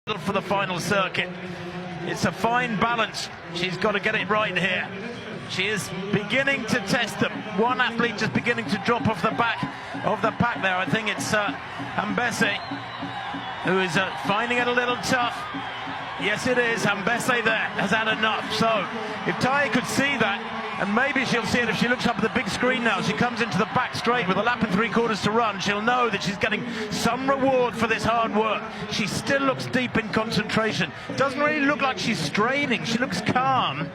For the final circuit. It's a fine balance. She's got to get it right here. She is beginning to test them. One athlete just beginning to drop off the back of the pack there. I think it's Ambese, who is finding it a little tough. Yes, it is. Ambese there has had enough. So if Taya could see that, and maybe she'll see it if she looks up at the big screen now. She comes into the back straight with a lap and 3/4 to run. She'll know that she's getting some reward for this hard work. She still looks deep in concentration. Doesn't really look like she's straining. She looks calm.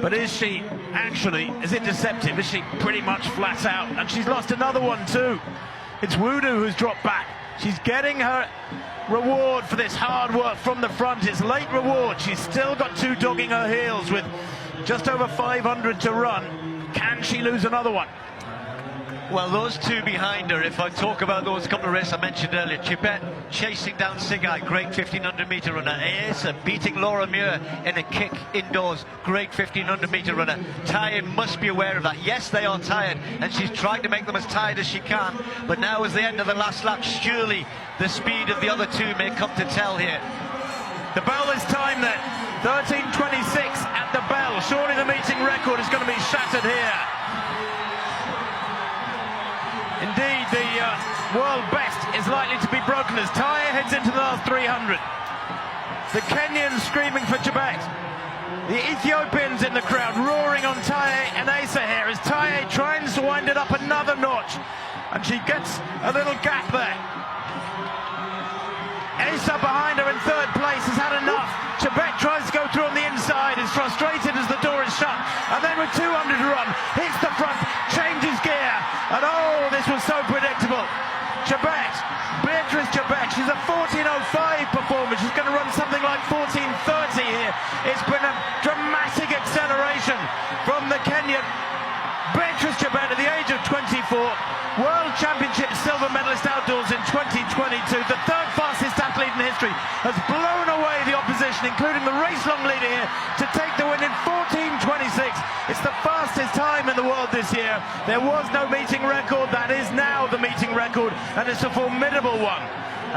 But is she actually, is it deceptive? Is she pretty much flat out? And she's lost another one too. It's Wudu who's dropped back. She's getting her reward for this hard work from the front. It's late reward. She's still got two dogging her heels with just over 500 to run. Can she lose another one? Well, those two behind her, if I talk about those couple of races I mentioned earlier, Chebet chasing down Sigai, great 1500-meter runner. Ayesa beating Laura Muir in a kick indoors, great 1500-meter runner. Taya must be aware of that. Yes, they are tired, and she's trying to make them as tired as she can. But now, as the end of the last lap, surely the speed of the other two may come to tell here. The bell is time then. 13:26 at the bell. Surely the meeting record is going to be shattered here. Indeed, the world best is likely to be broken as Taya heads into the last 300. The Kenyans screaming for Chebet. The Ethiopians in the crowd roaring on Taya and Asa here as Taya tries to wind it up another notch. And she gets a little gap there. Asa behind her in third place has had enough. Chebet tries to go through on the inside, is frustrated as the door is shut, and then with 200 to run, hits the front, changes gear, and oh, this was so predictable. Chebet, Beatrice Chebet, she's a 14:05 performance. She's going to run something like 14:30 here. It's been a dramatic acceleration from the Kenyan Beatrice Chebet at the age of 24. World Championship silver medalist outdoors in 2022. The third fastest athlete in history has blown away the opposition, including the race-long leader here, to take the win in 14:26. It's the fastest time in the world this year. There was no meeting record. That is now the meeting record, and it's a formidable one.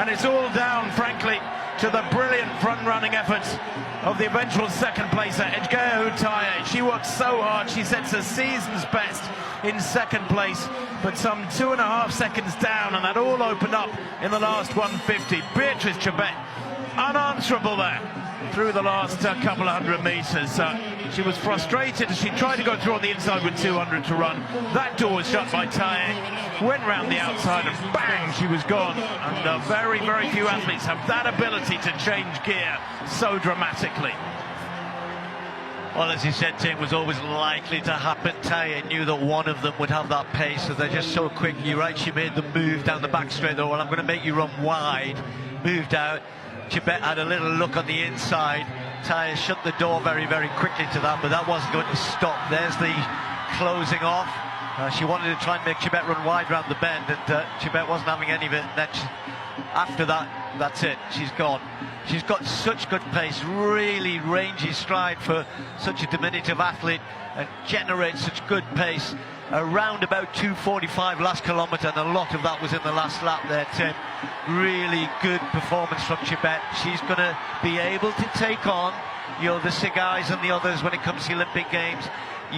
And it's all down, frankly, to the brilliant front-running efforts of the eventual second placer, Ejgeya Taya. She worked so hard. She sets a season's best in second place, but some 2.5 seconds down, and that all opened up in the last 150. Beatrice Chebet, unanswerable there through the last couple of hundred meters. She was frustrated as she tried to go through on the inside with 200 to run. That door was shut by Taya, went round the outside, and bang, she was gone. And very, very few athletes have that ability to change gear so dramatically. Well, as you said, Tim, was always likely to happen. Taya knew that one of them would have that pace, so they're just so quick. You're right, she made the move down the back straight though. Well, I'm going to make you run wide. Moved out. Chebet had a little look on the inside. Taya shut the door very, very quickly to that, but that wasn't going to stop. There's the closing off. She wanted to try and make Chebet run wide round the bend, and Chebet wasn't having any of it. And then after that, that's it. She's gone. She's got such good pace, really rangy stride for such a diminutive athlete, and generates such good pace. Around about 2:45 last kilometre, and a lot of that was in the last lap there, Tim. Really good performance from Chebet. She's going to be able to take on, the Sigais and the others when it comes to the Olympic Games.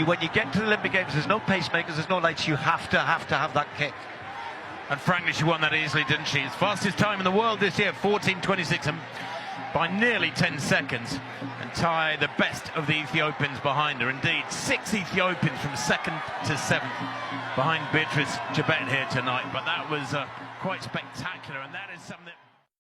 When you get to the Olympic Games, there's no pacemakers, there's no lights. You have to have that kick. And frankly, she won that easily, didn't she? It's fastest time in the world this year, 14:26, and by nearly 10 seconds. And Taya, the best of the Ethiopians behind her. Indeed, 6 Ethiopians from 2nd to 7th behind Beatrice Chebet here tonight. But that was quite spectacular, and that is something that